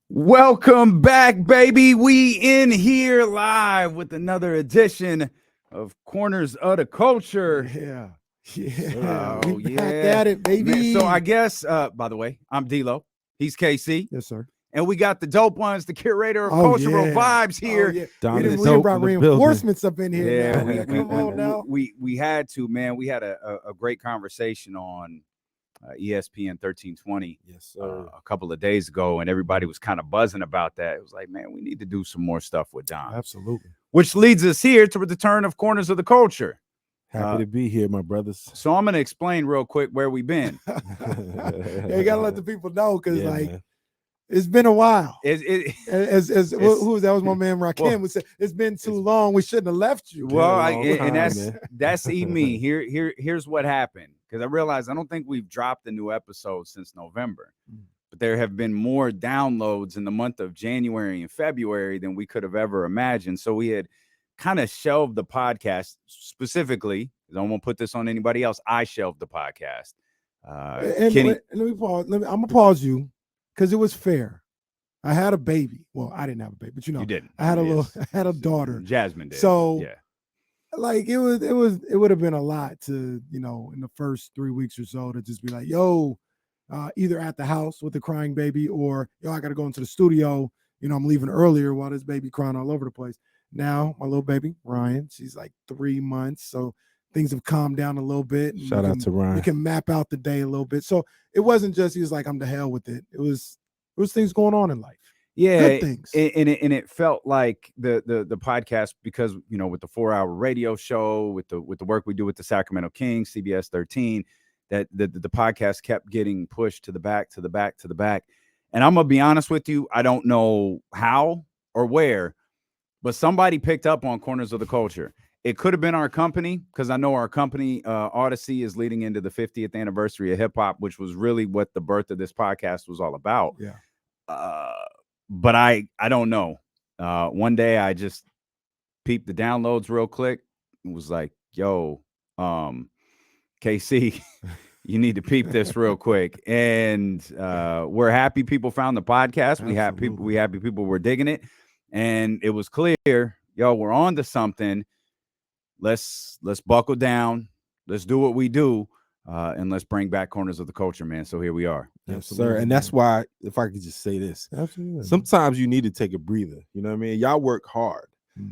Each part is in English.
Welcome back, baby. We in here live with another edition of Corners of the Culture. Yeah. Oh, We back yeah. at it, baby. Man, so I guess, by the way, I'm D-Lo. He's KC. Yes, sir. And we got the dope ones, the curator of cultural vibes here. We Dominant didn't dope brought in the reinforcements up in here. Yeah, now. Come on now. we had to, man. We had a great conversation on ESPN 1320 Yes, sir. a couple of days ago, and everybody was kind of buzzing about that. It was like, man, we need to do some more stuff with Dom. Absolutely. Which leads us here to the turn of Corners of the Culture. Happy to be here, my brothers. So I'm going to explain real quick where we've been. Yeah, you gotta let the people know because man. it's been a while. Who Who was that? Was my man Rakim would say it's been too long. We shouldn't have left you. Well, time, that's me. Here's what happened, because I realized I don't think we've dropped a new episode since November, but there have been more downloads in the month of January and February than we could have ever imagined. So we had kind of shelved the podcast specifically. I don't want to put this on anybody else. I shelved the podcast. Let me pause. I'm gonna pause you because it was fair. I had a baby. Well, I didn't have a baby, but you didn't. I had I had a daughter. Jasmine did. So yeah. Like it would have been a lot to, in the first 3 weeks or so to just be like, yo, either at the house with the crying baby or, yo, I got to go into the studio. I'm leaving earlier while this baby crying all over the place. Now, my little baby, Ryan, she's like 3 months. So things have calmed down a little bit. Shout out to Ryan. We can map out the day a little bit. So it wasn't just, he was like, I'm to hell with it. It was things going on in life. Yeah, good things. And it felt like the podcast, because with the 4-hour radio show, with the work we do with the Sacramento Kings, CBS 13, that the podcast kept getting pushed to the back. And I'm gonna be honest with you, I don't know how or where, but somebody picked up on Corners of the Culture. It could have been our company, because I know our company, Odyssey, is leading into the 50th anniversary of hip hop, which was really what the birth of this podcast was all about. Yeah. But I don't know. One day I just peeped the downloads real quick. It was like, yo, KC, you need to peep this real quick. And we're happy people found the podcast. We happy people were digging it. And it was clear, yo, we're on to something. Let's buckle down. Let's do what we do. And let's bring back Corners of the Culture, man. So here we are. Yes, sir. And that's why, if I could just say this, Absolutely. sometimes you need to take a breather. You know what I mean? Y'all work hard.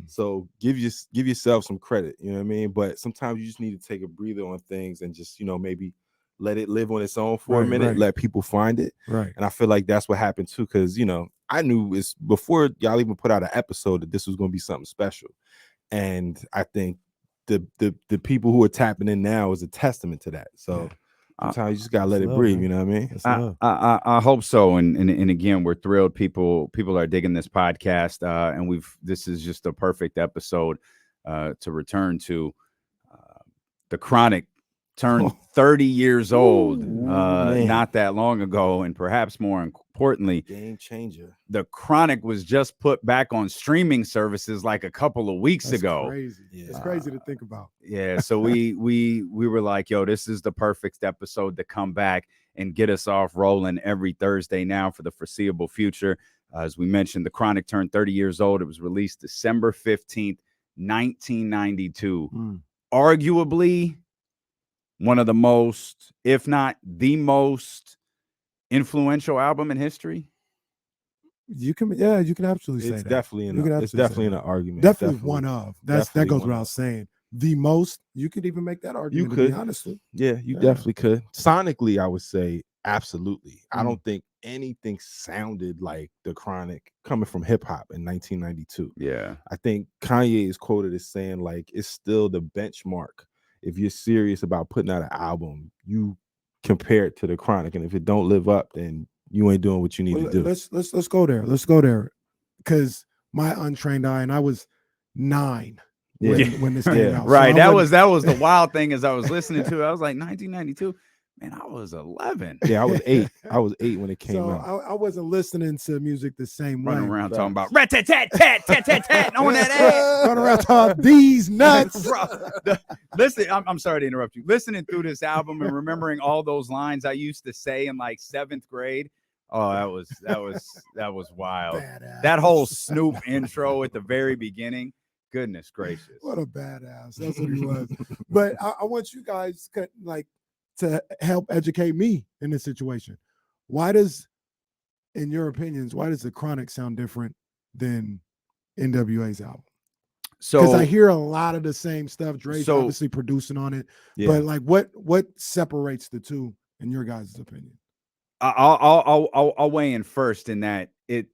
So give yourself some credit. You know what I mean? But sometimes you just need to take a breather on things and just, maybe let it live on its own for a minute, let people find it. Right. And I feel like that's what happened too, because, I knew it's before y'all even put out an episode that this was going to be something special. And I think the people who are tapping in now is a testament to that. So sometimes you just gotta let it breathe. You know what I mean? I hope so. And again, we're thrilled. People are digging this podcast. And this is just a perfect episode to return to. The Chronic turned 30 years old not that long ago, and perhaps more importantly, game changer. The Chronic was just put back on streaming services like a couple of weeks ago. Crazy. Yeah. It's crazy to think about. Yeah, so we were like, yo, this is the perfect episode to come back and get us off rolling every Thursday now for the foreseeable future. As we mentioned, The Chronic turned 30 years old. It was released December 15th, 1992. Arguably one of the most, if not the most, influential album in history. You can absolutely say it's that. definitely it's definitely an argument. Definitely one of. That goes without saying. The most, you could even make that argument. You could, to be honestly. Yeah, you definitely could. Sonically, I would say absolutely. I don't think anything sounded like The Chronic coming from hip hop in 1992. Yeah, I think Kanye is quoted as saying like it's still the benchmark. If you're serious about putting out an album, you compare it to The Chronic, and if it don't live up, then you ain't doing what you need to do. Let's go there. Let's go there, because my untrained eye, and I was 9 when this came out. Right. So that was the wild thing. As I was listening to it, I was like, 1992. Man, I was 11. Yeah, I was 8. I was 8 when it came out. I wasn't listening to music the same way. Running around talking about rat-tat-tat-tat-tat-tat on that ass. Running around talking about these nuts. Listen, I'm sorry to interrupt you. Listening through this album and remembering all those lines I used to say in like 7th grade Oh, that was wild. Badass. That whole Snoop intro at the very beginning. Goodness gracious. What a badass. That's what he was. But I want you guys to help educate me in this situation. Why does, in your opinions, why does the Chronic sound different than NWA's album? Because So I hear a lot of the same stuff. Dre's So- obviously producing on it. Yeah. But like what separates the two in your guys' opinion? I'll weigh in first in that it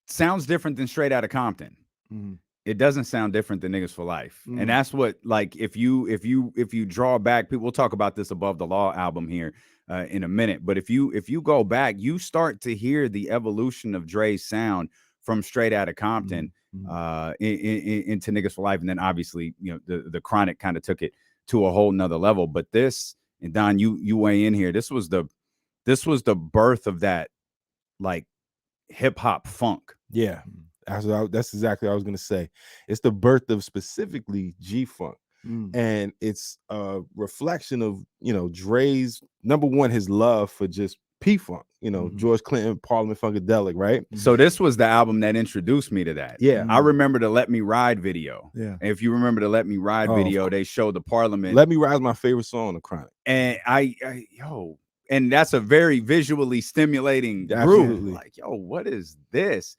sounds different than Straight Outta Compton. Mhm. It doesn't sound different than Niggas for Life. Mm. And that's what, like, if you draw back, people, we'll talk about this Above the Law album here in a minute. But if you go back, you start to hear the evolution of Dre's sound from Straight Outta Compton into Niggas for Life. And then obviously, you know, the Chronic kind of took it to a whole nother level. But this, and Don, you weigh in here. This was the birth of that, like, hip hop funk. Yeah. That's exactly what I was gonna say. It's the birth of specifically G-Funk. And it's a reflection of, you know, Dre's number one, his love for just P-Funk, you know, George Clinton, Parliament Funkadelic, right? So this was the album that introduced me to that. Yeah. I remember the Let Me Ride video. Yeah. And if you remember the Let Me Ride video, they showed the Parliament. Let Me Ride is my favorite song on the Chronic. And and that's a very visually stimulating group. Like, yo, what is this?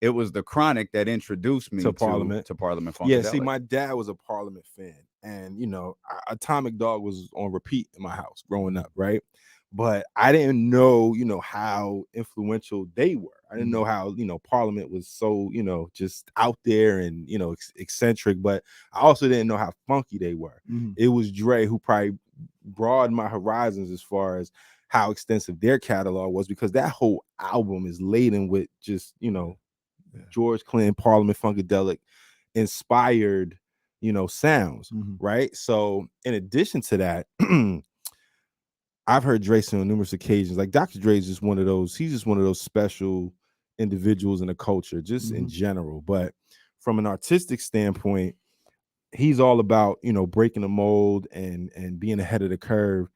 It was the Chronic that introduced me to Parliament Funkadelic. Yeah, see, my dad was a Parliament fan, and you know, Atomic Dog was on repeat in my house growing up, right? But I didn't know, you know, how influential they were. I didn't know how, you know, Parliament was so, you know, just out there and, you know, eccentric. But I also didn't know how funky they were. It was Dre who probably broadened my horizons as far as how extensive their catalog was, because that whole album is laden with just, you know, George Clinton, Parliament Funkadelic inspired, you know, sounds, right? So in addition to that, I've heard Dre sing on numerous occasions. Like Dr. Dre is just one of those, he's just one of those special individuals in the culture, just in general. But from an artistic standpoint, he's all about, you know, breaking the mold and being ahead of the curve.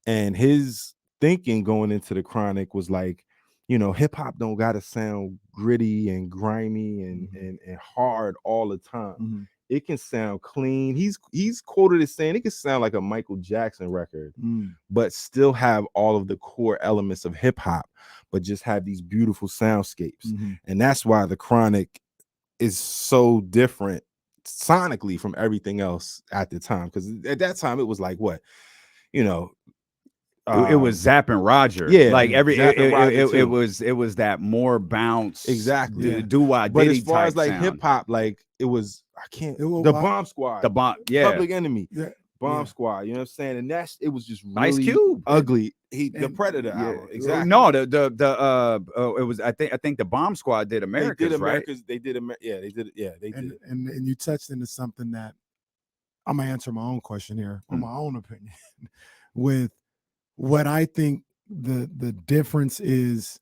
And his thinking going into the Chronic was like, you know, hip hop don't gotta sound gritty and grimy and hard all the time. It can sound clean. He's quoted as saying it can sound like a Michael Jackson record, but still have all of the core elements of hip hop, but just have these beautiful soundscapes. And that's why the Chronic is so different sonically from everything else at the time. Because at that time it was like, what, you know, it was Zapp and Roger. Yeah, like it was that more bounce, exactly. Do-wah But diddy as far as like sound. hip hop, like it was, Bomb Squad, Public Enemy, Bomb Squad. You know what I'm saying? And it was just really Ice Cube, ugly. The Predator album, exactly. No, it was. I think the Bomb Squad did America's, right? They did. They did. Yeah, they did. And you touched into something that I'm gonna answer my own question here, or my own opinion, with what I think the difference is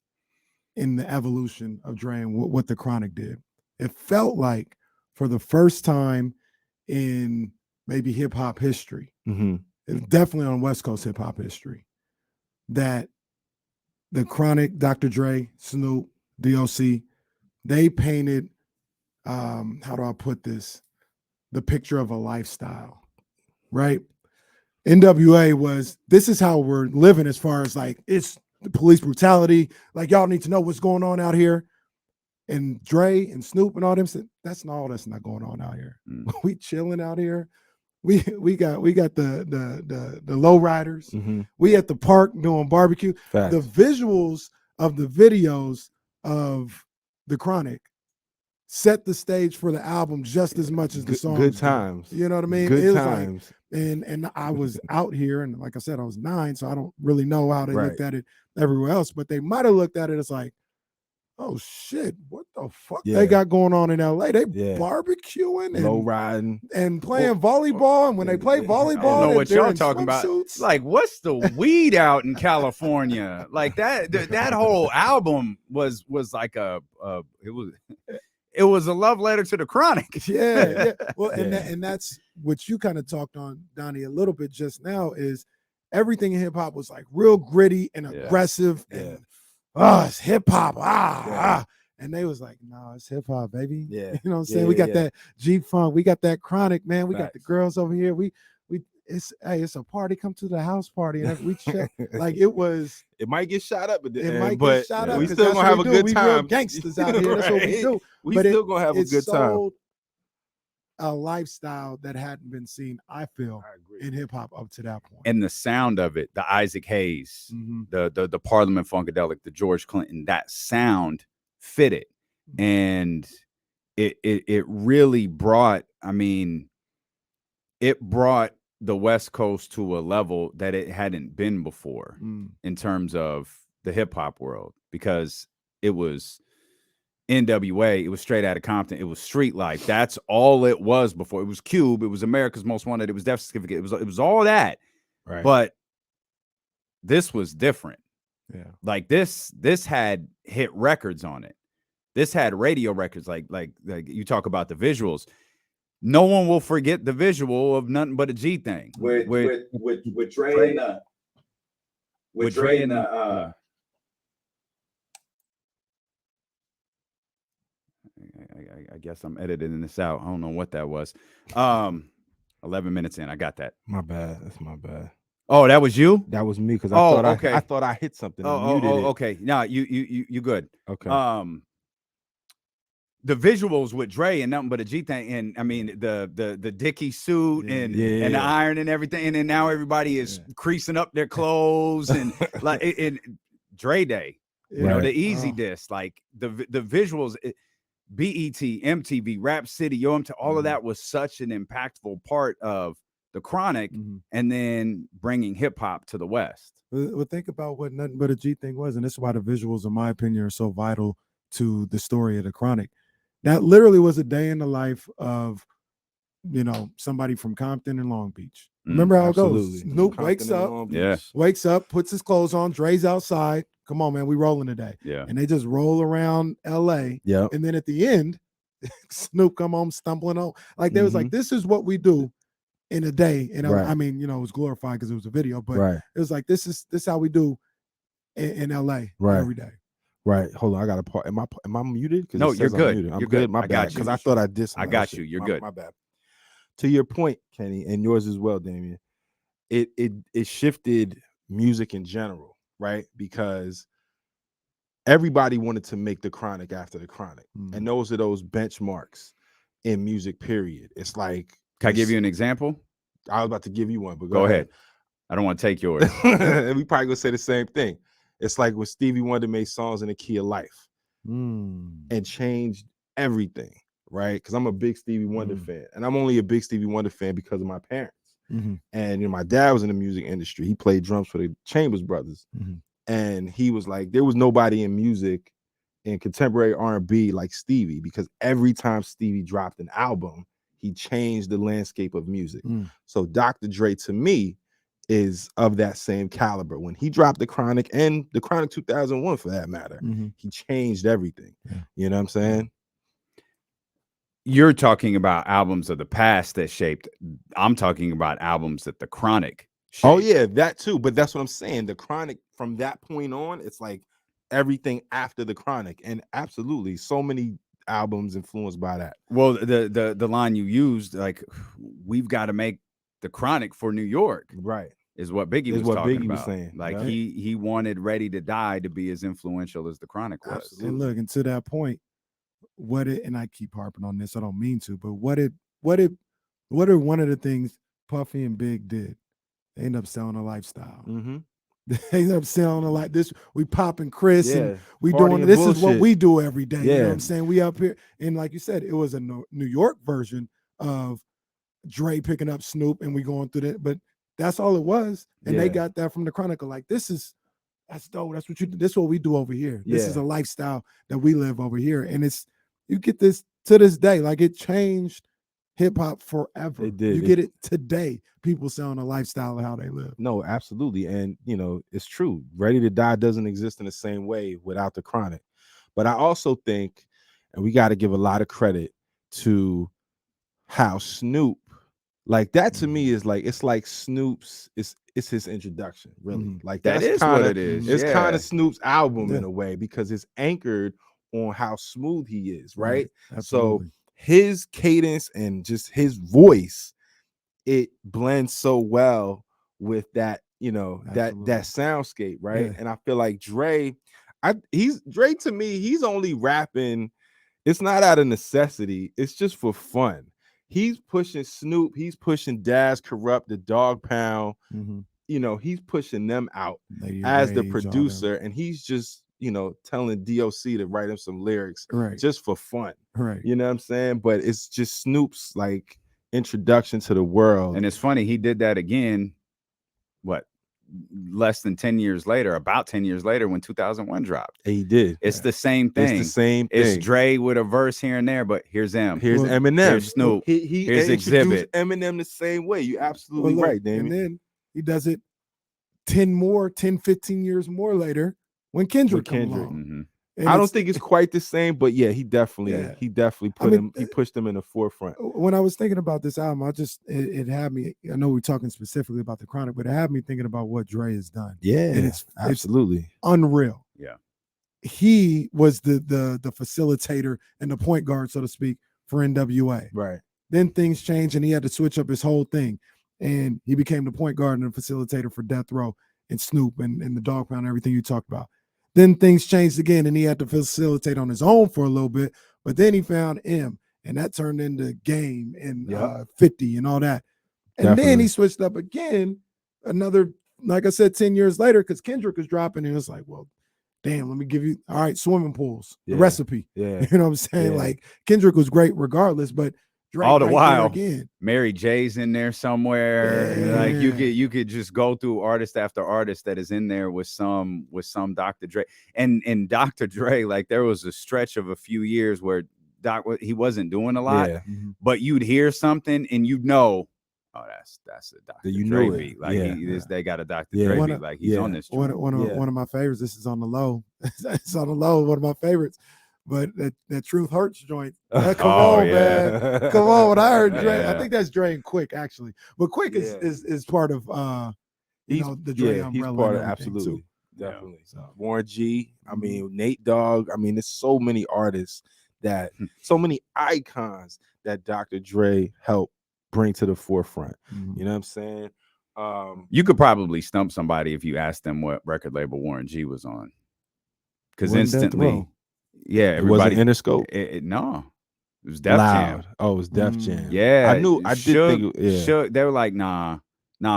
in the evolution of Dre and what the Chronic did. It felt like for the first time in maybe hip hop history, definitely on West Coast hip hop history, that the Chronic, Dr. Dre, Snoop, DOC, they painted, how do I put this? The picture of a lifestyle, right? NWA was, this is how we're living as far as like, it's the police brutality. Like, y'all need to know what's going on out here. And Dre and Snoop and all them said, that's not going on out here. We chilling out here. We got the low riders. We at the park doing barbecue. Fact. The visuals of the videos of the Chronic set the stage for the album just as much as the songs. Good times. You know what I mean? Good times. Like, and I was out here, and like I said, I was 9, so I don't really know how they looked at it everywhere else, but they might have looked at it as like, oh shit, what the fuck they got going on in LA? They barbecuing and low riding and playing volleyball. And when they play volleyball, I don't know what y'all talking about. Like, what's the weed out in California? Like that whole album was like it was a love letter to the Chronic. Yeah. Well, and that's what you kind of talked on, Donnie, a little bit just now, is everything in hip hop was like real gritty and aggressive and oh, it's hip hop. And they was like, no, it's hip hop, baby. Yeah. You know what I'm saying? We got that G funk, we got that chronic, man. We got the Facts. girls over here. It's a party. Come to the house party. And we chill. Like it might get shot up at the end, might but get shot up. we 'cause still that's gonna what have we a do. good We time. real gangsters out here. That's what we Right. do. We But still gonna have a good time. sold a lifestyle that hadn't been seen, I feel, I agree. in hip hop up to that point. And the sound of it, the Isaac Hayes, Mhm. the Parliament Funkadelic, the George Clinton, that sound fitted. And it really brought, I mean, it brought the West Coast to a level that it hadn't been before in terms of the hip hop world, because it was NWA, it was straight out of Compton, it was street life. That's all it was before. It was Cube, it was America's Most Wanted, it was Death Certificate, it was all that. Right. But this was different. Yeah. Like this had hit records on it. This had radio records. Like you talk about the visuals. No one will forget the visual of Nothing But a G Thing with Dre and I guess I'm editing this out. I don't know what that was. 11 minutes in, I got that. My bad. That's my bad. Oh, that was you? That was me, because okay. I thought I hit something. Okay. No, you good. Okay. The visuals with Dre and Nothing But a G Thing, and I mean the Dickie suit and the iron and everything, and then now everybody is creasing up their clothes and like in Dre Day, you know, the Easy Disc, like the visuals. BET, MTV, Rap City, Yo MTV, all of that was such an impactful part of the Chronic, and then bringing hip hop to the West. Well, think about what Nothing But a G Thing was, and this is why the visuals, in my opinion, are so vital to the story of the Chronic. That literally was a day in the life of, you know, somebody from Compton and Long Beach. Remember how it goes? Snoop wakes up, puts his clothes on, Dre's outside. Come on, man, we rolling today. Yeah. And they just roll around LA. Yeah. And then at the end, Snoop come home stumbling on. Like they was like, this is what we do in a day. And I mean, you know, it was glorified because it was a video, but it was like, this is how we do in LA every day. Right. Hold on. I got a part. Am I muted? No, you're good. I'm good. My bad. Because I thought I did something. I got you. You're good. My bad. To your point, Kenny, and yours as well, Damien, it shifted music in general, right? Because everybody wanted to make the Chronic after the Chronic. And those are those benchmarks in music, period. It's like, can I give you an example? I was about to give you one, but go ahead. I don't want to take yours. And we probably gonna say the same thing. It's like when Stevie Wonder made songs in the key of life and changed everything, right? Because I'm a big Stevie Wonder fan, and I'm only a big Stevie Wonder fan because of my parents. And you know, my dad was in the music industry. He played drums for the Chambers Brothers, and he was like, there was nobody in music in contemporary R&B like Stevie, because every time Stevie dropped an album, he changed the landscape of music. So Dr. Dre, to me, is of that same caliber. When he dropped the Chronic, and the Chronic 2001 for that matter, he changed everything. You know what I'm saying? You're talking about albums of the past that shaped. I'm talking about albums that the Chronic shaped. Oh yeah, that too. But that's what I'm saying. The Chronic, from that point on, it's like everything after the Chronic, and absolutely so many albums influenced by that. Well, the line you used, like, we've got to make the Chronic for New York, right, is what Biggie was talking about. Saying. Like he wanted Ready to Die to be as influential as the Chronic was. Absolutely. And look, and to that point, and I keep harping on this, I don't mean to, but what are one of the things Puffy and Big did? They end up selling a lifestyle. They end up selling a lot. This, we popping Chris, and we doing this bullshit. Is what we do every day. You know what I'm saying? We up here, and like you said, it was a New York version of Dre picking up Snoop, and we going through that, but that's all it was. And they got that from the Chronicle. Like, that's dope. That's what you do. This is what we do over here. This is a lifestyle that we live over here. And you get this to this day. Like, it changed hip hop forever. It did. You get it today. People selling a lifestyle of how they live. No, absolutely. And you know, it's true. Ready to Die doesn't exist in the same way without the Chronic. But I also think, and we got to give a lot of credit to how Snoop Like that to me is like it's like Snoop's. It's his introduction, really. Like That that's is kind what of it is. it's kind Yeah. of Snoop's album in Yeah. a way because it's anchored on how smooth he is, right? So Absolutely. his cadence and just his voice, it blends so well with that, that Absolutely. soundscape, right? Yeah. And I feel like Dre to me, he's only rapping. It's not out of necessity. It's just for fun. He's pushing Snoop. He's pushing Daz Corrupt, the Dog Pound. Mhm. He's pushing them out Lady of as the Rage, all them. producer, and he's just, telling DOC to write him some lyrics Right. just for fun. Right. You know what I'm saying? But it's just Snoop's like introduction to the world. And it's funny, he did that again, what, less than 10 years later, about 10 years later when 2001 dropped. He did. It's the same thing. It's the same thing. It's Dre with a verse here and there, but here's M. Here's Well, Eminem. Here's Snoop. He Here's introduced Exhibit. Eminem the same way. You're absolutely Well, look, right, Damien. and then he does it 10, 15 years more later when Kendrick comes Kendrick. along. Mhm. And I don't it's- think it's quite the same, but yeah, he definitely put him. He pushed him in the forefront. When I was thinking about this album, it had me. I know we're talking specifically about the Chronic, but it had me thinking about what Dre has done. Yeah, and it's absolutely unreal. Yeah. He was the facilitator and the point guard, so to speak, for NWA. Right. Then things changed, and he had to switch up his whole thing, and he became the point guard and the facilitator for Death Row and Snoop and the Dog Pound and everything you talked about. Then things changed again, and he had to facilitate on his own for a little bit. But then he found M, and that turned into Game and 50 and all that. And then he switched up again, another, like I said, 10 years later, because Kendrick was dropping, and it was like, well, damn, let me give you, all right, swimming pools, the recipe. Yeah. You know what I'm saying? Like, Kendrick was great regardless, but Drake all the right while, again. Mary J's in there somewhere. Yeah. Like you could just go through artist after artist that is in there with some Dr. Dre. And Dr. Dre, like there was a stretch of a few years where he wasn't doing a lot, but you'd hear something and you'd know, oh, that's a Dr. Dre beat. Like they got a Dr. Dre beat. Like he's on this. One of my favorites. This is on the low. It's on the low. One of my favorites. But that Truth Hurts joint. Come on, man. Come on. When I heard Dre, I think that's Dre and Quick, actually. But Quick is part of the Dre umbrella. He's part of absolutely. Too. Definitely. So, Warren G. I mean, Nate Dogg. I mean, there's so many artists so many icons that Dr. Dre helped bring to the forefront. You know what I'm saying? You could probably stump somebody if you asked them what record label Warren G was on. Because instantly, everybody. It wasn't Interscope? No. It was Def Jam. Oh, it was Def Jam. Yeah. I did think Suge, they were like, nah,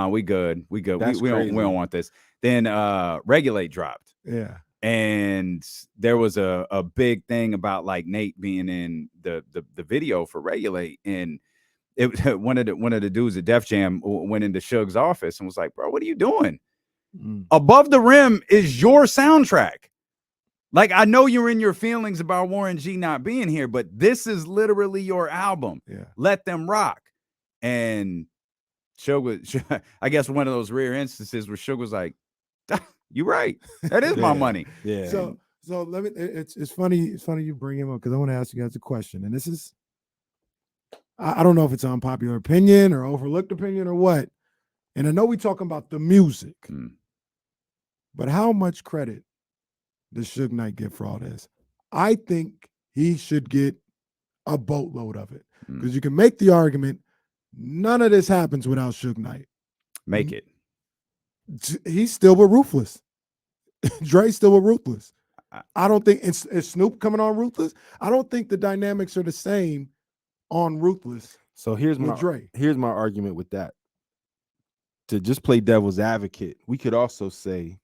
we good. We good. We don't want this. Then Regulate dropped. Yeah. And there was a big thing about like Nate being in the video for Regulate, and it one of the dudes at Def Jam went into Suge's office and was like, bro, what are you doing? Above the Rim is your soundtrack. Like, I know you're in your feelings about Warren G not being here, but this is literally your album. Yeah. Let them rock. And Suge was, I guess, one of those rare instances where Suge was like, you're right. That is my money. Yeah. So let me. It's funny. It's funny you bring him up because I want to ask you guys a question. And this is, I don't know if it's unpopular opinion or overlooked opinion or what. And I know we're talking about the music, but how much credit does Suge Knight get for all this? I think he should get a boatload of it because you can make the argument none of this happens without Suge Knight. Make it. He's still with Ruthless. Dre's still with Ruthless. I don't think it's Snoop coming on Ruthless. I don't think the dynamics are the same on Ruthless. So here's my argument with that. To just play devil's advocate, we could also say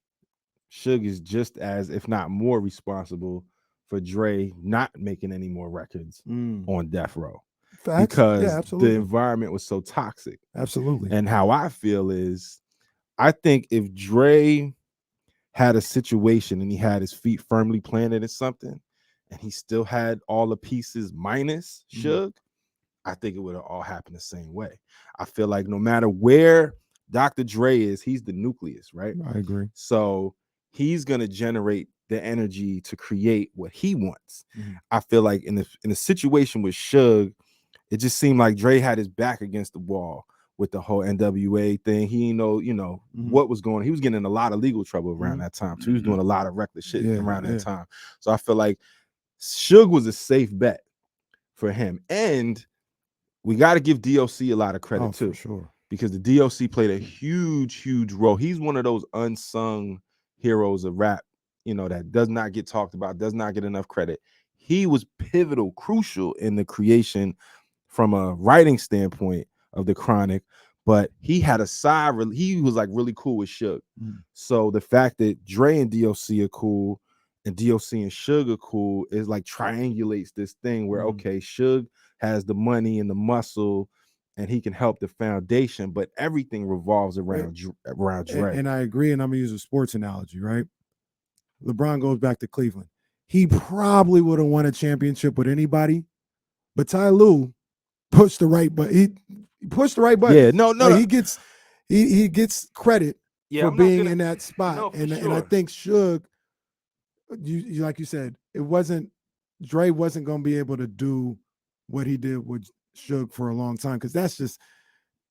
Suge is just as, if not more, responsible for Dre not making any more records on Death Row. Facts. Because the environment was so toxic. Absolutely. And how I feel is, I think if Dre had a situation and he had his feet firmly planted in something and he still had all the pieces minus Suge, I think it would have all happened the same way. I feel like no matter where Dr. Dre is, he's the nucleus, right? I agree. So he's going to generate the energy to create what he wants. I feel like in a situation with Suge, it just seemed like Dre had his back against the wall with the whole NWA thing. He didn't know, what was going on. He was getting in a lot of legal trouble around that time too. He was doing a lot of reckless shit around that time. So I feel like Suge was a safe bet for him. And we got to give DOC a lot of credit too. For sure. Because the DOC played a huge role. He's one of those unsung heroes of rap, that does not get talked about, does not get enough credit. He was pivotal, crucial in the creation from a writing standpoint of the Chronic, but he had a side, he was like really cool with Suge. So the fact that Dre and DOC are cool and DOC and Suge are cool is like triangulates this thing where, okay, Suge has the money and the muscle and he can help the foundation, but everything revolves around Dre. And I agree, and I'm gonna use a sports analogy, right? LeBron goes back to Cleveland. He probably would have won a championship with anybody, but Ty Lue pushed the right button. He pushed the right button. Yeah, no. He gets credit for being in that spot. No, and sure. I think Suge, you like you said, Dre wasn't gonna be able to do what he did with Suge for a long time, because that's just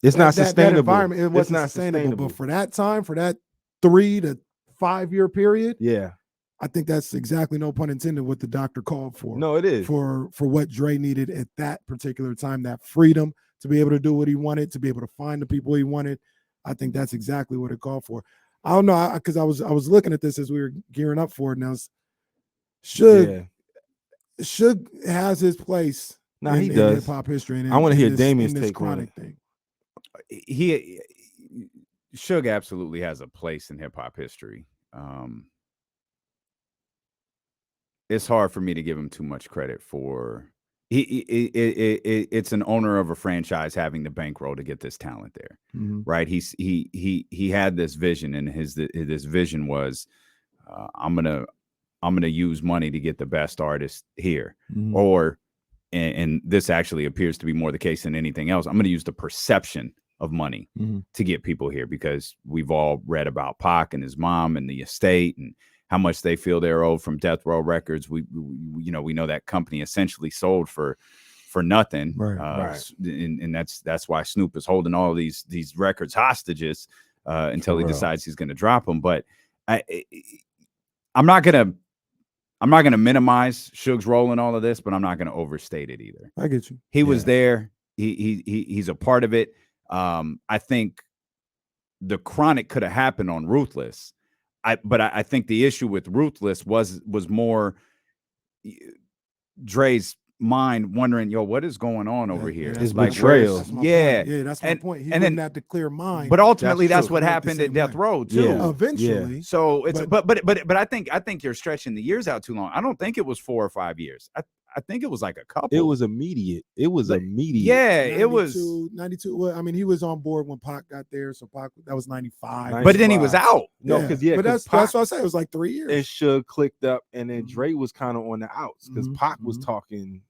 it's not sustainable. That environment, it wasn't sustainable. But for that time, for that 3 to 5 year period, I think that's exactly, no pun intended, what the doctor called for. No, it is for what Dre needed at that particular time, that freedom to be able to do what he wanted, to be able to find the people he wanted. I think that's exactly what it called for. I don't know, because I was looking at this as we were gearing up for it. Now, Suge has his place. He does. In hip hop history. And I want to hear Damien's take Chronic on thing. Suge absolutely has a place in hip hop history. It's hard for me to give him too much credit for. It's an owner of a franchise having the bankroll to get this talent there, right? He had this vision, and this vision was, I'm gonna use money to get the best artists here, and this actually appears to be more the case than anything else. I'm going to use the perception of money to get people here, because we've all read about Pac and his mom and the estate and how much they feel they're owed from Death Row Records. We know that company essentially sold for nothing, right. And that's why Snoop is holding all these records hostages until he decides he's going to drop them. But I'm not gonna minimize Suge's role in all of this, but I'm not gonna overstate it either. I get you. He was there. He's a part of it. I think the Chronic could have happened on Ruthless. But I think the issue with Ruthless was more Dre's mind wondering, what is going on over here? His like betrayal. That's my point. He didn't have the clear mind. But ultimately, that's what happened at Death Row too. Yeah. Eventually. Yeah. So it's but I think you're stretching the years out too long. I don't think it was 4 or 5 years. I think it was like a couple. It was immediate. Immediate. Yeah, 92, it was 92. Well, I mean, he was on board when Pac got there, so Pac, that was 95. But then he was out. No, but that's what I say. It was like 3 years. And Suge clicked up, and then Dre was kind of on the outs because Pac was talking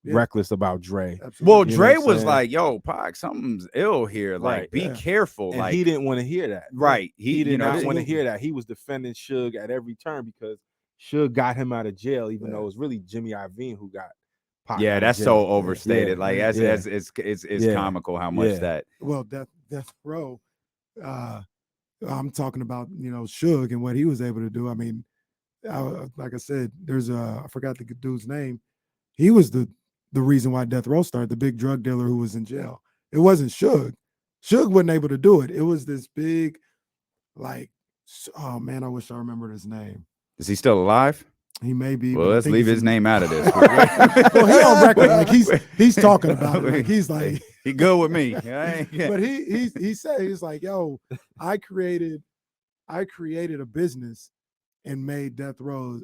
reckless about Dre. Absolutely. Well, Dre was like, "Yo, Pac, something's ill here. Like, be careful." And like, he didn't want to hear that. Right. He did not want to hear that. He was defending Suge at every turn because Suge got him out of jail, even though it was really Jimmy Iovine who got Pac. Yeah, that's so overstated. Like, it's comical how much that. Well, Death Row. I'm talking about Suge and what he was able to do. I mean, like I said, there's I forgot the dude's name. He was the reason why Death Row started, the big drug dealer who was in jail. It wasn't Suge. Suge wasn't able to do it. It was this big, like, oh man, I wish I remembered his name. Is he still alive? He may be. Well, let's leave his name out of this. Well, he on record. Like he's talking about it. Like he's like, he good with me. But he said, he's like, yo, I created a business and made Death Row.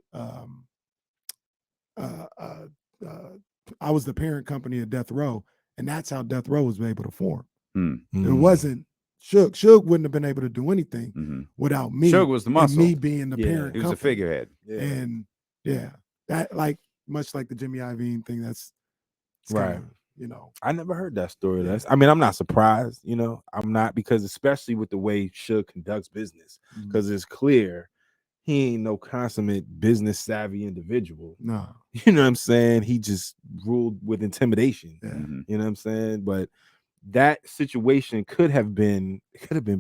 I was the parent company of Death Row, and that's how Death Row was able to form. It wasn't Suge. Suge wouldn't have been able to do anything without me. Suge was the muscle. Me being the parent. He was a figurehead. And that, like, much like the Jimmy Iovine thing, that's right. Kinda, I never heard that story. I mean, I'm not surprised. I'm not, because especially with the way Suge conducts business, because it's clear he ain't no consummate business savvy individual. No, you know what I'm saying? He just ruled with intimidation. Yeah. You know what I'm saying? But that situation could have been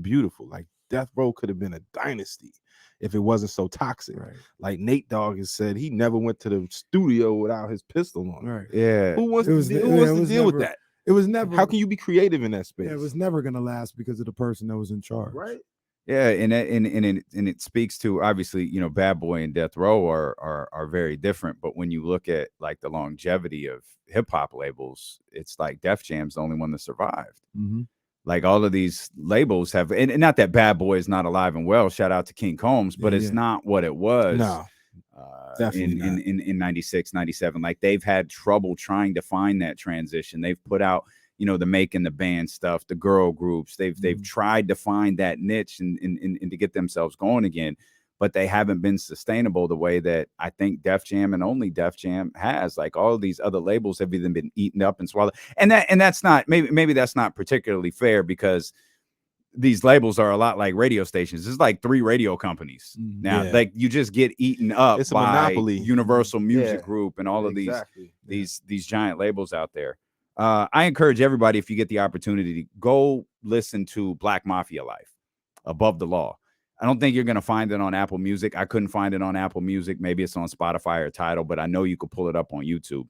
beautiful. Like Death Row could have been a dynasty if it wasn't so toxic. Right. Like Nate Dogg has said, he never went to the studio without his pistol on. Right. Yeah. Who wants It was- to yeah, deal, it was with never- that? It was never. How can you be creative in that space? Yeah, it was never gonna last because of the person that was in charge. right. Yeah, and it speaks to, obviously, you know, Bad Boy and Death Row are very different, but when you look at like the longevity of hip hop labels, it's like Def Jam's the only one that survived. Mm-hmm. Like all of these labels have, and not that Bad Boy is not alive and well. Shout out to King Combs, but it's not what it was. No, definitely not. in 96, 97. Like they've had trouble trying to find that transition. They've put out, you know, the Making the Band stuff, the girl groups. They've tried to find that niche and to get themselves going again, but they haven't been sustainable the way that I think Def Jam and only Def Jam has. Like all of these other labels have either been eaten up and swallowed. And that's not, maybe that's not particularly fair, because these labels are a lot like radio stations. It's like 3 radio companies now. Yeah. Like you just get eaten up It's a by monopoly. Universal Music Yeah. Group and all of Exactly. these giant labels out there. I encourage everybody, if you get the opportunity, to go listen to Black Mafia Life, Above the Law. I don't think you're going to find it on Apple Music. I couldn't find it on Apple Music. Maybe it's on Spotify or Tidal, but I know you could pull it up on YouTube.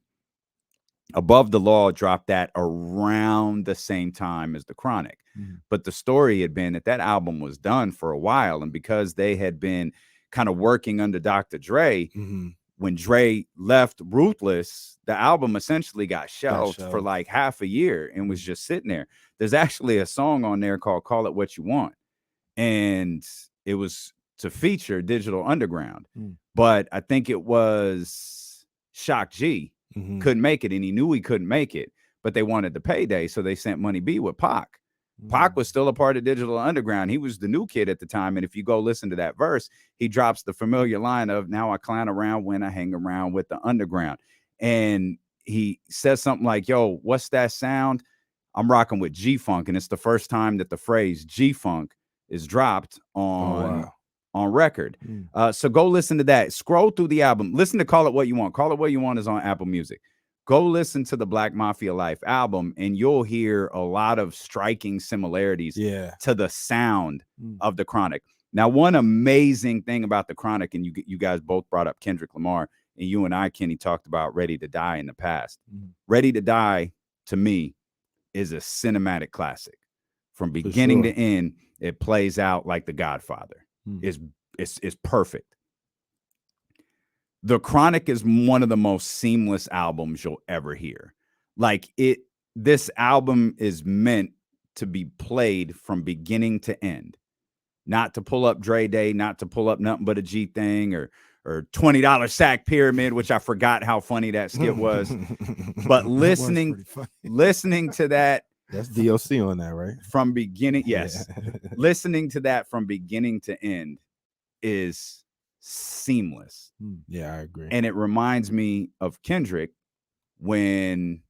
Above the Law dropped that around the same time as The Chronic. But the story had been that album was done for a while. And because they had been kind of working under Dr. Dre, when Dre left Ruthless, the album essentially got shelved for like half a year and was just sitting there. There's actually a song on there called Call It What You Want. And it was to feature Digital Underground. But I think it was Shock G couldn't make it, and he knew he couldn't make it, but they wanted the payday, so they sent Money B with Pac. Pac was still a part of Digital Underground. He was the new kid at the time. And if you go listen to that verse, he drops the familiar line of, "Now I clown around when I hang around with the underground." And he says something like, "Yo, what's that sound? I'm rocking with G-Funk." And it's the first time that the phrase G-Funk is dropped on record. So go listen to that. Scroll through the album. Listen to Call It What You Want. Call It What You Want is on Apple Music. Go listen to the Black Mafia Life album, and you'll hear a lot of striking similarities to the sound of The Chronic. Now, one amazing thing about The Chronic, and you guys both brought up Kendrick Lamar, and you and I, Kenny, talked about Ready to Die in the past. Ready to Die, to me, is a cinematic classic. From beginning to end, it plays out like The Godfather. It's perfect. The Chronic is one of the most seamless albums you'll ever hear. Like this album is meant to be played from beginning to end, not to pull up Dre Day, not to pull up Nothing But a G Thing or $20 Sack Pyramid, which I forgot how funny that skit was. But listening to that, that's DOC on that, right? From beginning, yes. Listening to that from beginning to end is seamless. Yeah, I agree. And it reminds me of Kendrick when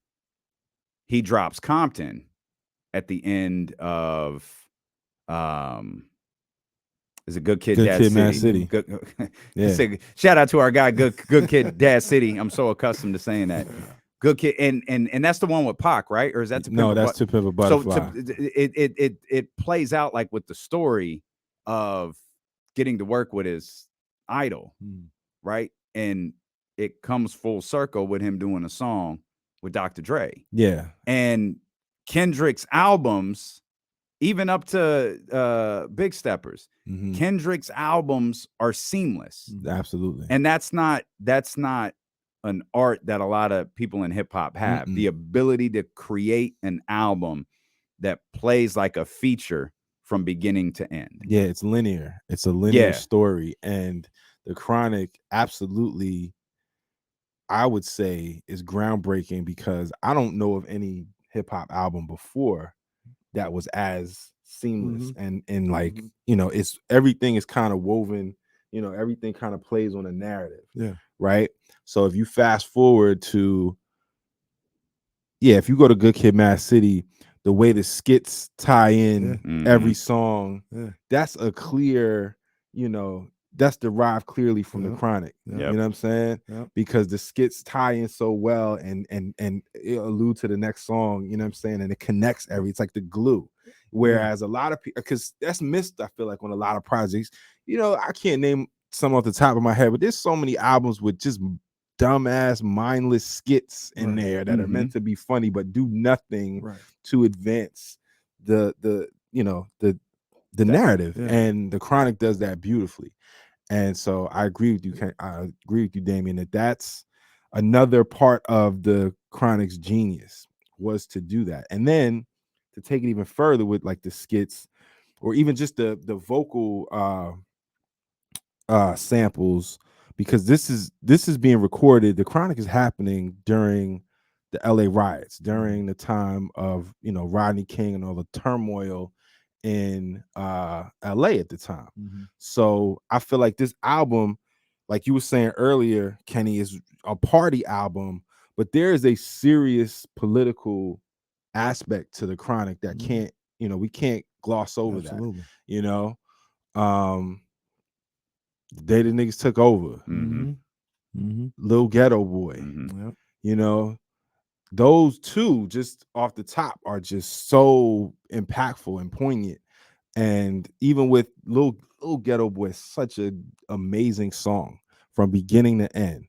he drops Compton at the end of is it Good Kid, Mad City? Good, shout out to our guy, Good Kid, Dad City. I'm so accustomed to saying that. Good Kid, and that's the one with Pac, right? Or is that no? That's To Pimp a Butterfly. So it plays out like with the story of getting to work with his idol, right? And it comes full circle with him doing a song with Dr. Dre. Yeah. And Kendrick's albums, even up to Big Steppers, Kendrick's albums are seamless. Absolutely. And that's not an art that a lot of people in hip hop have. The ability to create an album that plays like a feature from beginning to end. Yeah, it's linear. It's a linear story. And The Chronic, absolutely, I would say, is groundbreaking, because I don't know of any hip hop album before that was as seamless and like, you know, it's everything is kind of woven, you know, everything kind of plays on a narrative. Yeah. Right. So if you fast forward to, if you go to Good Kid, Mad City, the way the skits tie in every song, that's a clear, you know, that's derived clearly from the Yep. Chronic. Yep. You know what I'm saying? Yep. Because the skits tie in so well and it allude to the next song, you know what I'm saying? And it connects it's like the glue. Whereas a lot of people, because that's missed, I feel like, on a lot of projects. You know, I can't name some off the top of my head, but there's so many albums with just dumbass, mindless skits in there that are meant to be funny but do nothing to advance the narrative. And the Chronic does that beautifully. And so I agree with you. I agree with you, Damien, that's another part of the Chronic's genius, was to do that. And then to take it even further with like the skits, or even just the vocal samples, because this is being recorded. The Chronic is happening during the LA riots, during the time of, you know, Rodney King and all the turmoil in LA at the time. So I feel like this album, like you were saying earlier, Kenny, is a party album, but there is a serious political aspect to the Chronic that we can't gloss over. Absolutely. That, you know, they the niggas took over. Lil Ghetto Boy. You know, those two just off the top are just so impactful and poignant. And even with Lil Ghetto Boy, such an amazing song from beginning to end.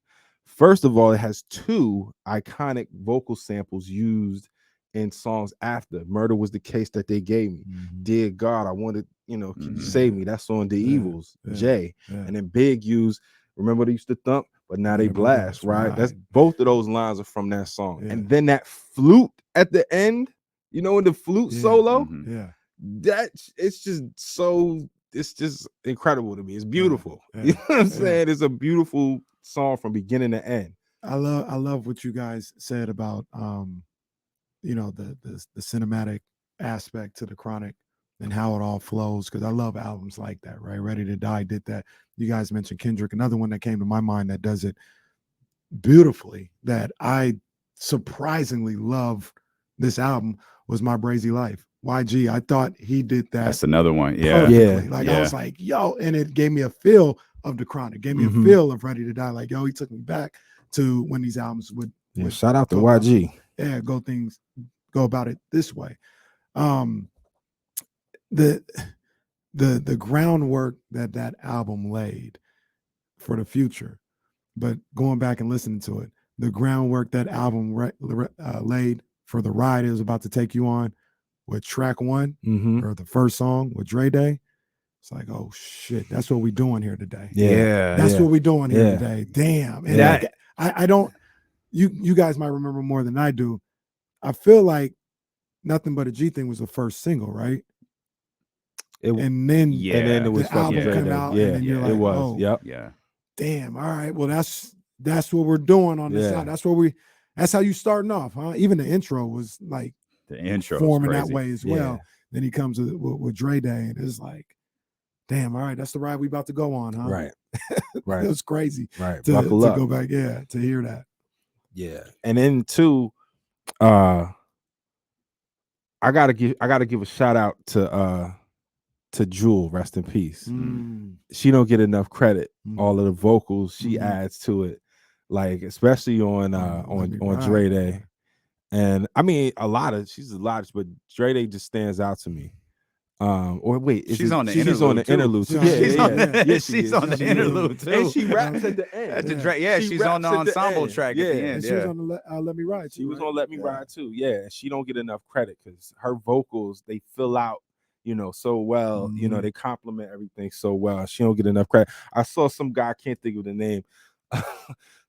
First of all, it has two iconic vocal samples used in songs after. Murder Was the Case That They Gave Me. Dear God, I Wanted, you know, Can You Save Me? That's on The Evils, Jay. And then Big used Remember They Used to Thump, but Now They Blast, right? That's both of those lines are from that song. And then that flute at the end, you know, in the flute solo, that it's just incredible to me. It's beautiful. You know what I'm saying? It's a beautiful song from beginning to end. I love what you guys said about you know, the cinematic aspect to the Chronic and how it all flows, because I love albums like that, right? Ready to Die did that. You guys mentioned Kendrick. Another one that came to my mind that does it beautifully, that I surprisingly love this album, was My Brazy Life. YG, I thought he did that. That's another one. Perfectly. Like I was like, yo, and it gave me a feel of the Chronic, gave me a feel of Ready to Die. Like, yo, he took me back to when these albums would shout out to YG. Go about it this way. The groundwork that album laid for the future, but going back and listening to it, the groundwork that album laid for the ride it was about to take you on with track one, or the first song with Dre Day. It's like, oh shit, that's what we doing here today. That's what we doing here today. Damn. And I don't, you guys might remember more than I do. I feel like Nothing But a G Thing was the first single, right? And then it was the album come out, and then you're like, it was. Oh, damn. All right. Well, that's what we're doing on this side. That's how you starting off, huh? Even the intro was like the intro forming that way as well. Then he comes with Dre Day, and it's like, damn, all right, that's the ride we about to go on, huh? Right. It was crazy. Right. To Buckle up. Go back, to hear that. Yeah. And then too, I gotta give a shout out to Jewel, rest in peace. She don't get enough credit. All of the vocals she adds to it, like especially on Dre Day. And I mean she's a lot, but Dre Day just stands out to me. Or wait, she's on the interlude too. She's on the interlude too. And she raps at the end. She's on the ensemble track at the end. And she was on the Let Me Ride. She was on Let Me Ride too. Yeah, she don't get enough credit because her vocals, they fill out, you know, so well. You know, they complement everything so well. She don't get enough credit. I saw some guy, I can't think of the name,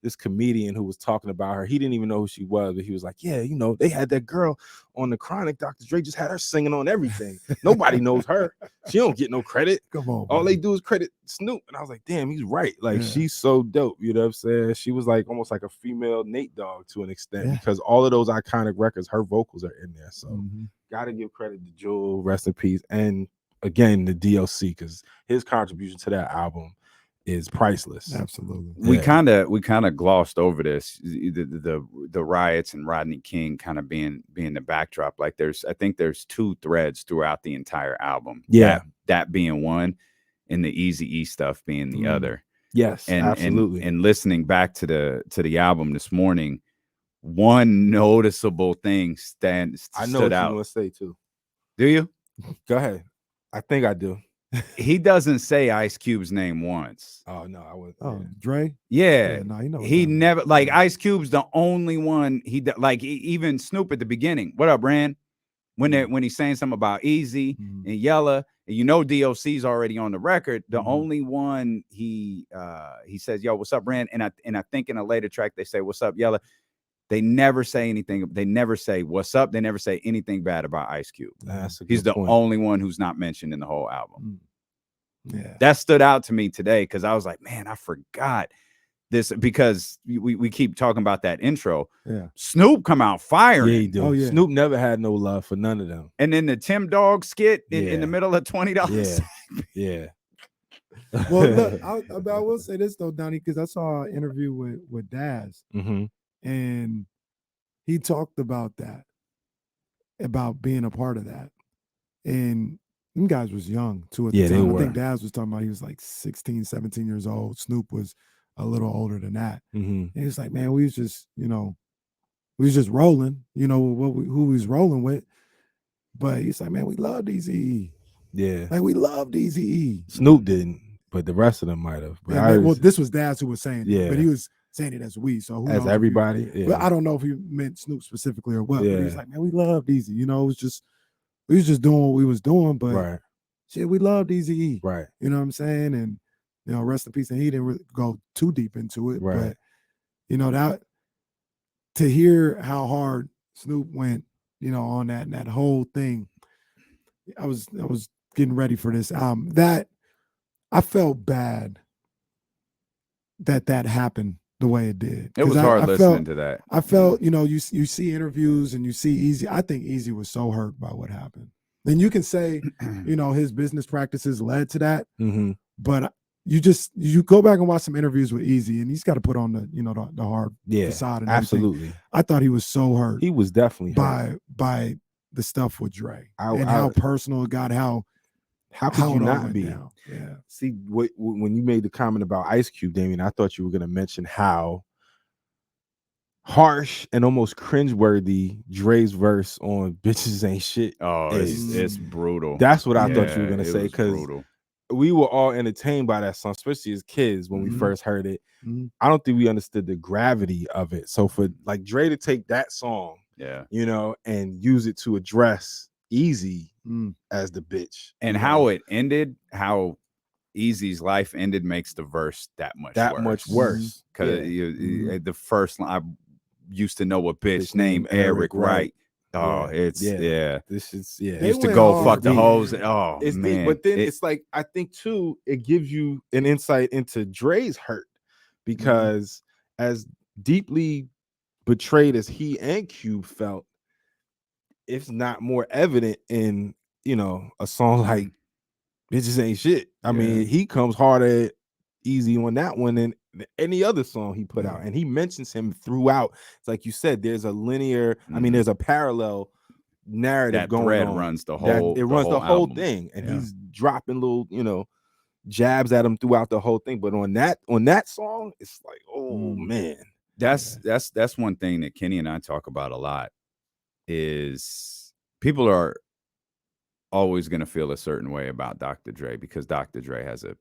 this comedian who was talking about her. He didn't even know who she was, but he was like, yeah, you know, they had that girl on the Chronic. Dr. Dre just had her singing on everything. Nobody knows her. She don't get no credit. Come on, all they do is credit Snoop. And I was like, damn, he's right. Like, she's so dope. You know what I'm saying? She was like almost like a female Nate Dogg to an extent, because all of those iconic records, her vocals are in there. So gotta give credit to Jewel, rest in peace. And again, the DLC, because his contribution to that album is priceless. Absolutely. We kind of glossed over this, the riots and Rodney King kind of being the backdrop. Like I think there's two threads throughout the entire album. Yeah. That being one, and the Eazy-E stuff being the other. Yes, And absolutely. and listening back to the album this morning, one noticeable thing I know stood what out. you're gonna say too. Do you? Go ahead. I think I do. He doesn't say Ice Cube's name once. Oh no, I was. Oh, Dre. Yeah, No, you know what he that means. never like Ice Cube's the only one like even Snoop at the beginning. What up, Rand? When he's saying something about Eazy and Yella, and you know DOC's already on the record. The only one he says, "Yo, what's up, Rand?" And I think in a later track they say, "What's up, Yella?" They never say anything. They never say what's up. They never say anything bad about Ice Cube. He's the only one who's not mentioned in the whole album. Yeah, that stood out to me today because I was like, man, I forgot this because we keep talking about that intro. Yeah, Snoop come out firing. Yeah, he do. Oh, yeah. Snoop never had no love for none of them. And then the Tim Dog skit in Yeah. the middle of $20. Yeah. Well, look, I will say this though, Donnie, because I saw an interview with Daz, and he talked about that, about being a part of that, and them guys was young too at the time. I think Daz was talking about he was like 16, 17 years old. Snoop was a little older than that. And he was like, man, we was just, we was just rolling, who we was rolling with. But he's like, man, we loved Eazy-E. Yeah. Like we loved Eazy-E. Snoop didn't, but the rest of them might have. Yeah, well, this was Daz who was saying it, but he was saying it as we. So who knows everybody. But I don't know if he meant Snoop specifically or what. Yeah. But he was like, man, we loved Eazy. It was just, we was just doing what we was doing, but shit, we loved Eazy-E. Right. You know what I'm saying? And rest in peace. And he didn't really go too deep into it. Right. But that to hear how hard Snoop went, on that whole thing. I was getting ready for this album. That I felt bad that happened the way it did. It was hard listening to that. I felt, you see interviews and you see Eazy. I think Eazy was so hurt by what happened. And you can say, his business practices led to that. But you go back and watch some interviews with Eazy, and he's got to put on the hard facade. And absolutely. I thought he was so hurt. He was definitely hurt by the stuff with Dre and how personal it got. How could you not be? Down. Yeah. See, when you made the comment about Ice Cube, Damien, I thought you were going to mention how harsh and almost cringeworthy Dre's verse on "Bitches Ain't Shit." Oh, it's brutal. That's what I thought you were going to say, because brutal. We were all entertained by that song, especially as kids when we first heard it. I don't think we understood the gravity of it. So for like Dre to take that song, and use it to address Eazy as the bitch, and how it ended, how Eazy's life ended, makes the verse that much worse. Because the first line, I used to know a bitch named Eric Wright. Oh, this is used to go fuck the hoes. Oh, man. But then it's like, I think too, it gives you an insight into Dre's hurt, because as deeply betrayed as he and Cube felt, it's not more evident in a song like "Bitches Ain't Shit." I mean, he comes harder Easy on that one than any other song he put out, and he mentions him throughout. It's like you said, there's a linear, I mean, there's a parallel narrative that going thread on. Runs the whole. It runs the whole thing, and he's dropping little, jabs at him throughout the whole thing. But on that song, it's like, oh man, that's one thing that Kenny and I talk about a lot. Is people are always going to feel a certain way about Dr. Dre because Dr. Dre has a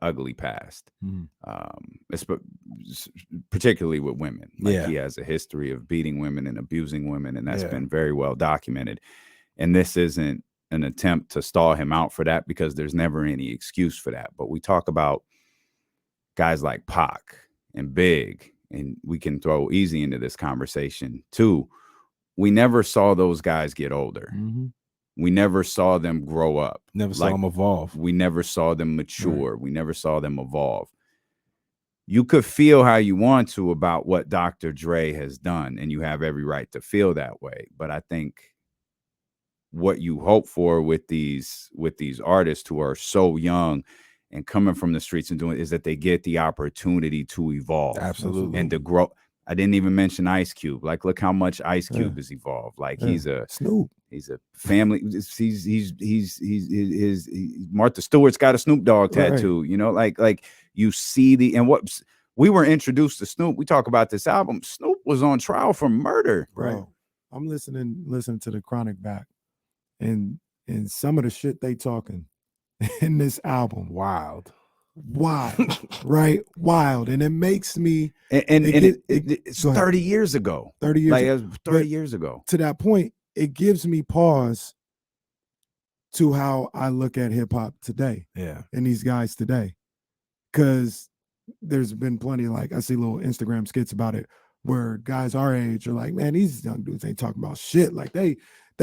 ugly past, particularly with women. He has a history of beating women and abusing women, and that's been very well documented. And this isn't an attempt to stall him out for that, because there's never any excuse for that. But we talk about guys like Pac and Big, and we can throw Eazy into this conversation too. We never saw those guys get older. We never saw them grow up. Never saw them evolve. We never saw them mature. Right. We never saw them evolve. You could feel how you want to about what Dr. Dre has done, and you have every right to feel that way. But I think what you hope for with these artists who are so young and coming from the streets and doing is that they get the opportunity to evolve. Absolutely. And to grow. I didn't even mention Ice Cube. Like, look how much Ice Cube has evolved. Like, he's a family. He's Martha Stewart's got a Snoop Dogg tattoo. You know, like you see and what we were introduced to Snoop. We talk about this album. Snoop was on trial for murder. Bro, I'm listening to the Chronic back, and some of the shit they talking in this album, wild, right? Wild, and it makes me it's 30 years ago. 30 years, like 30 years ago. To that point, it gives me pause to how I look at hip hop today. Yeah, and these guys today, because there's been plenty, like I see little Instagram skits about it where guys our age are like, man, these young dudes ain't talking about shit. Like they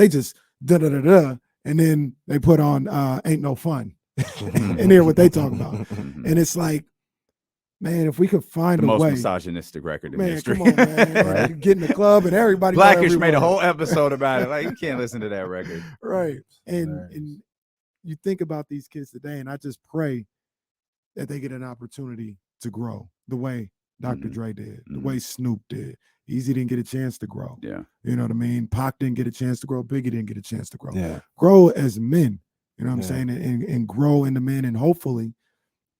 just da da da da, and then they put on Ain't No Fun and hear what they talk about. And it's like, man, if we could find the a most way, misogynistic record in man, history. come on, man. Right? You get in the club and everybody. Blackish made a whole episode about it. Like, you can't listen to that record. Right. And you think about these kids today, and I just pray that they get an opportunity to grow the way Dr. Dre did, the way Snoop did. Easy didn't get a chance to grow. Yeah. You know what I mean? Pac didn't get a chance to grow. Biggie didn't get a chance to grow. Yeah. Grow as men. You know what I'm saying? And grow into men, and hopefully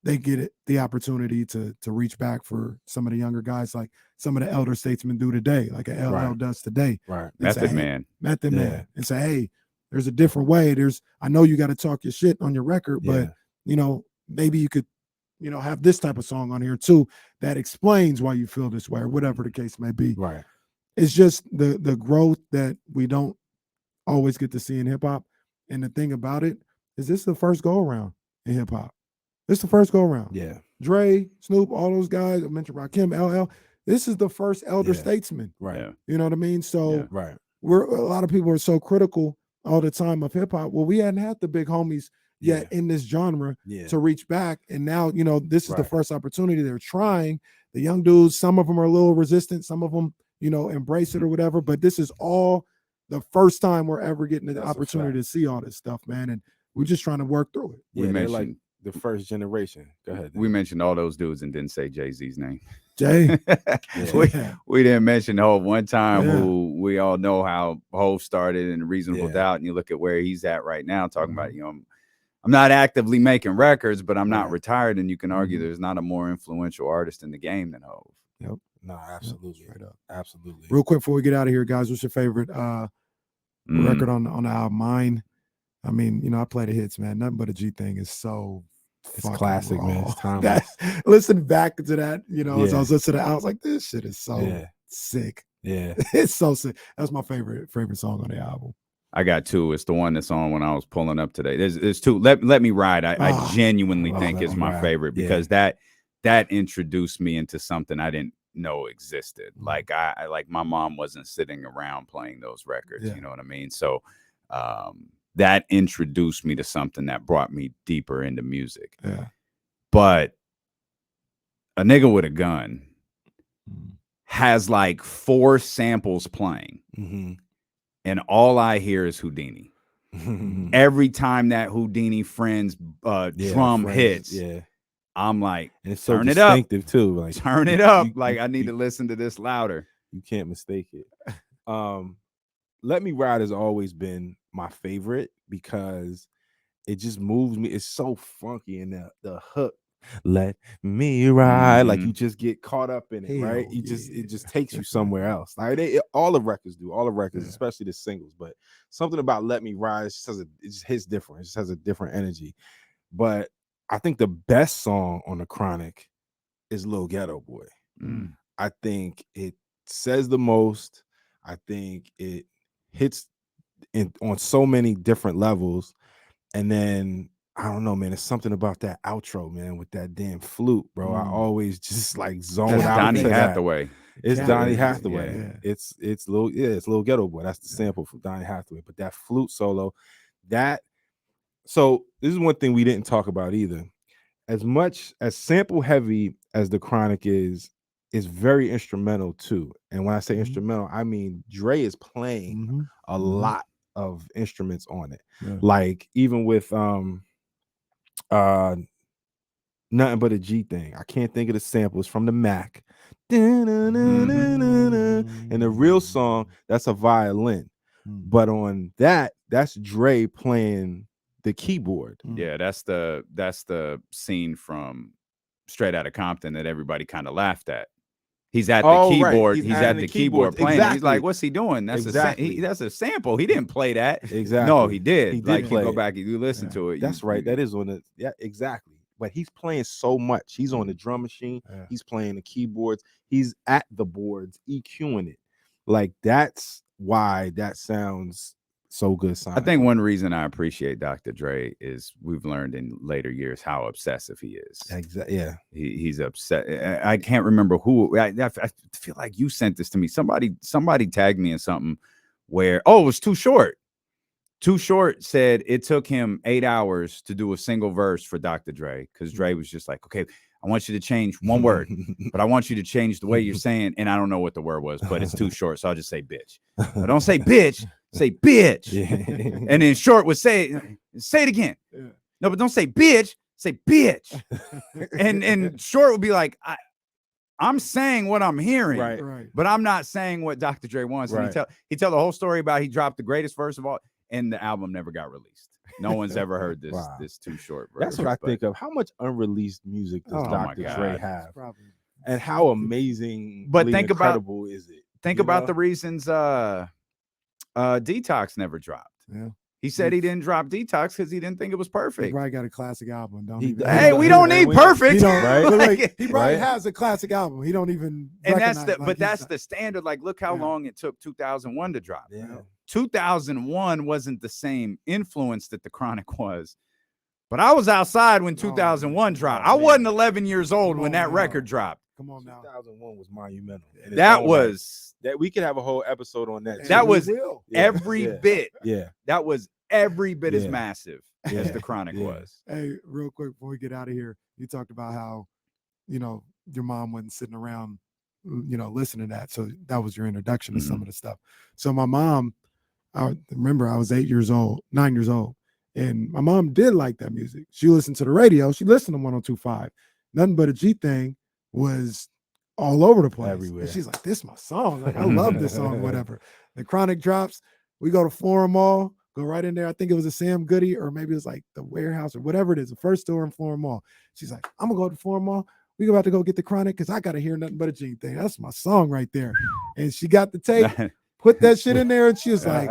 they get the opportunity to reach back for some of the younger guys, like some of the elder statesmen do today, like an LL does today. Right. Method Man. And say, hey, there's a different way. I know you got to talk your shit on your record, but you know, maybe you could, you know, have this type of song on here too that explains why you feel this way, or whatever the case may be. Right. It's just the growth that we don't always get to see in hip hop. And the thing about it is, this is the first go around in hip hop. This is the first go around. Yeah. Dre, Snoop, all those guys I mentioned, Rakim, LL. This is the first elder statesman. Right. Yeah. You know what I mean? So right. A lot of people are so critical all the time of hip hop. Well, we hadn't had the big homies yet in this genre to reach back. And now, you know, this is the first opportunity. They're trying. The young dudes, some of them are a little resistant, some of them, you know, embrace it or whatever. But this is all the first time we're ever getting the opportunity to see all this stuff, man. And we're just trying to work through it. Yeah, they're like the first generation. Go ahead. We mentioned all those dudes and didn't say Jay-Z's name. Jay. we didn't mention Hov one time, who we all know how Hov started in Reasonable Doubt, and you look at where he's at right now, talking about, you know, I'm not actively making records, but I'm not retired, and you can argue there's not a more influential artist in the game than Hov. Yep. No, absolutely. Right up. Absolutely. Real quick before we get out of here, guys, what's your favorite record on the album? Mine, I mean, you know, I play the hits, man. Nothing But a G Thing is so it's classic, raw. Man. It's timeless. Listen back to that, you know, as I was listening to it, I was like, this shit is so sick. Yeah. It's so sick. That's my favorite song on the album. I got two. It's the one that's on when I was pulling up today. There's two. Let Me Ride. I genuinely think is my favorite because that introduced me into something I didn't know existed. Like I like my mom wasn't sitting around playing those records. You know what I mean? So that introduced me to something that brought me deeper into music. Yeah. But A Nigga with a Gun has like 4 samples playing. And all I hear is Houdini. Every time that Houdini Friends drum hits, I'm like, and it's so turn it up, too. Like, turn it up. Like, I need to listen to this louder. You can't mistake it. Let Me Ride has always been my favorite because it just moves me. It's so funky, and the hook. Let me ride, like you just get caught up in it, right? It just takes you somewhere else. Like all the records do, especially the singles. But something about Let Me Ride, it just hits different. It just has a different energy. But I think the best song on the Chronic is Lil Ghetto Boy. I think it says the most. I think it hits on so many different levels, and then I don't know, man. It's something about that outro, man, with that damn flute, bro. I always just like zone out. Donny Hathaway. It's Donny Hathaway. It's Lil Ghetto Boy. That's the sample from Donny Hathaway. But that flute solo, so this is one thing we didn't talk about either. As much as sample heavy as the Chronic is very instrumental too. And when I say instrumental, I mean Dre is playing a lot of instruments on it. Like even with Nothing But a G Thing. I can't think of the samples from the Mac. In the real song, that's a violin. But on that's Dre playing the keyboard. Yeah, that's the scene from Straight Outta Compton that everybody kind of laughed at. He's at the keyboard. Right. He's at the keyboard playing. Exactly. He's like, "What's he doing?" That's that's a sample. He didn't play that. Exactly. No, he did. He did like play you go it. back and you listen to it. That's right. That is on the exactly. But he's playing so much. He's on the drum machine. Yeah. He's playing the keyboards. He's at the boards, EQing it. Like that's why that sounds so good. I think one reason I appreciate Dr. Dre is we've learned in later years how obsessive he is. Exactly. Yeah. He's upset. I can't remember who. I feel like you sent this to me. Somebody tagged me in something where it was Too Short. Too Short said it took him 8 hours to do a single verse for Dr. Dre because Dre was just like, okay, I want you to change one word, but I want you to change the way you're saying, and I don't know what the word was, but it's too short, so I'll just say bitch. I don't say bitch, say bitch. Yeah. And then Short would say it again. Yeah. No, but don't say bitch, say bitch. and Short would be like, I'm saying what I'm hearing, Right. but I'm not saying what Dr. Dre wants. Right. And he tell the whole story about he dropped the greatest verse of all, and the album never got released. No one's ever heard this Wow. this Too Short verse. That's what I think of. How much unreleased music does Oh Dr. my Dre God. have? Probably. And how amazing But think about- incredible is it? Think You about know? the reasons Detox never dropped. Yeah. He said he didn't drop Detox because he didn't think it was He perfect. probably got a classic album. Don't He even, does. Hey, we don't need perfect. He don't, Right? but Like, like, he probably Right? has a classic album. He don't even. and that's recognize, the like, but he's that's not- the standard. Like, look how Yeah. long it took 2001 to drop. Yeah. 2001 wasn't the same influence that the Chronic was. But I was outside when 2001 dropped. I man. wasn't 11 years old Come when on that now. record dropped. Come on now. 2001 was monumental. in its That own right. was That we could have a whole episode on that. And That too. we was will. Yeah. every Yeah. bit. Yeah. That was every bit as Yeah. massive as Yeah. the Chronic Yeah. was. Hey, real quick before we get out of here, you talked about how, your mom wasn't sitting around, listening to that. So that was your introduction to some of the stuff. So my mom, I remember I was 9 years old, and my mom did like that music. She listened to the radio. She listened to 102.5. Nothing But a G Thing was all over the place. Everywhere. And she's like, this is my song. Like, I love this song, whatever. The Chronic drops. We go to Forum Mall, go right in there. I think it was a Sam Goody, or maybe it was like the Warehouse or whatever it is, the first store in Forum Mall. She's like, I'm going to go to Forum Mall. We about to go get the Chronic because I got to hear Nothing But a G Thing. That's my song right there. And she got the tape, put that shit in there, and she was like,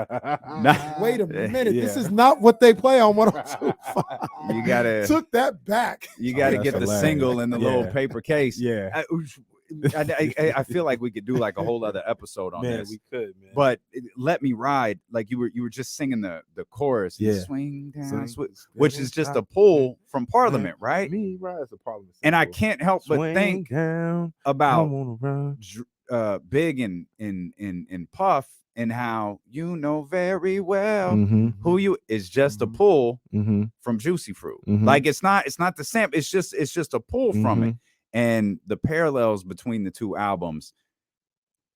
wait a minute. This Yeah. is not what they play on 102.5. You gotta Took that back. you gotta that's get the hilarious. single in the little Yeah. paper case. Yeah. I feel like we could do like a whole other episode on Man, this. we could, man. But Let Me Ride, like you were just singing the chorus, Yeah. swing down, Swing, which is just a pull from Parliament, right? Me rise to Parliament. And I Simple. can't help but Swing think down, I about wanna run. Big in Puff and how very well Mhm. who you is just a Mhm. pull Mhm. from Juicy Fruit. Mhm. Like it's not the sample. It's just a pull from it. And the parallels between the two albums,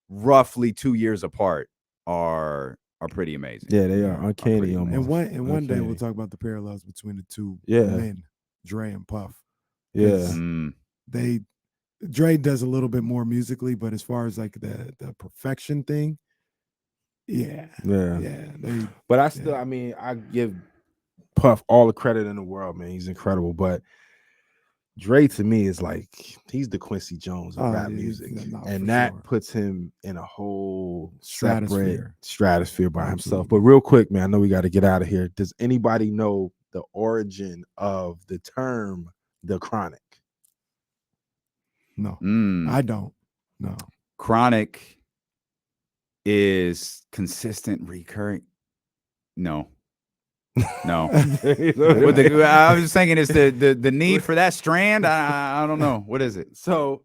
roughly 2 years apart, are pretty amazing. Yeah, they are uncanny pretty almost. And one day we'll Uncanny. talk about the parallels between the two Yeah. men, Dre and Puff. Yeah. Mm. Dre does a little bit more musically, but as far as like the perfection thing, yeah. Yeah. But I still, yeah. I mean, I give Puff all the credit in the world, man. He's incredible. But Dre to me is like he's the Quincy Jones of Oh, rap yeah, music. no, for And that sure. puts him in a whole Stratosphere. separate stratosphere by himself. Absolutely. But real quick, man, I know we got to get out of here. Does anybody know the origin of the term the Chronic? No, Mm. I don't. No. Chronic is consistent, recurring. No. I was just thinking, is the need for that strand? I don't know. What is it? So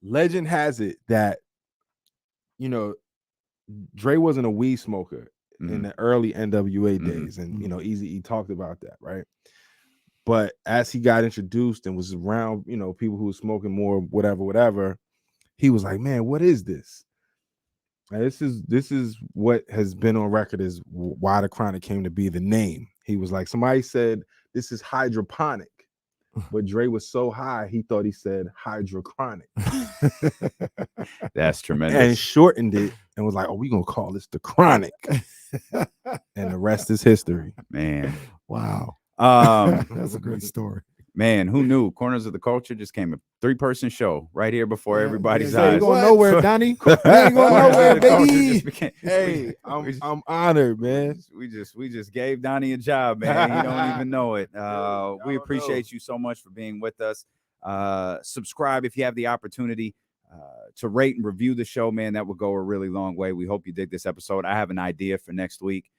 legend has it that Dre wasn't a weed smoker in the early NWA days, and Eazy-E talked about that, right? But as he got introduced and was around, people who were smoking more, whatever, he was like, "Man, what is this?" And this is what has been on record as why the Chronic came to be the name. He was like, somebody said this is hydroponic, but Dre was so high he thought he said hydrochronic. That's And tremendous. shortened it and was like, "Oh, we gonna call this the chronic," and the rest is history. Man. Wow. Um, That's a great story. man, who knew? Corners of the Culture just came a 3-person show right here before everybody's yeah, you eyes. going nowhere, Donnie. You ain't going Corners nowhere, of the Culture baby. just became- Hey, we just- I'm honored, man. We just gave Donnie a job, man. He don't even know it. I We don't appreciate you so much for being with us. Subscribe if you have the opportunity to rate and review the show, man. That would go a really long way. We hope you dig this episode. I have an idea for next week.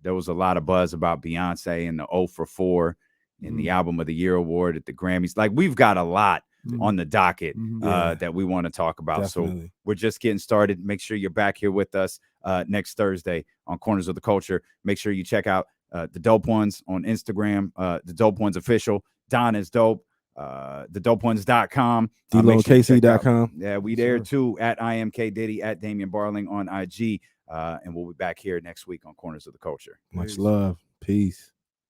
There was a lot of buzz about Beyonce and the 0 for 4 in the Album of the Year award at the Grammys. Like, we've got a lot on the docket that we want to talk about. Definitely. So we're just getting started. Make sure you're back here with us next Thursday on Corners of the Culture. Make sure you check out the Dope Ones on Instagram, the Dope Ones Official. Don is dope. TheDopeOnes.com. DLoKC.com. Yeah, we there too at IMK Diddy, at Damian Barling on IG. And we'll be back here next week on Corners of the Culture. Much love. Peace.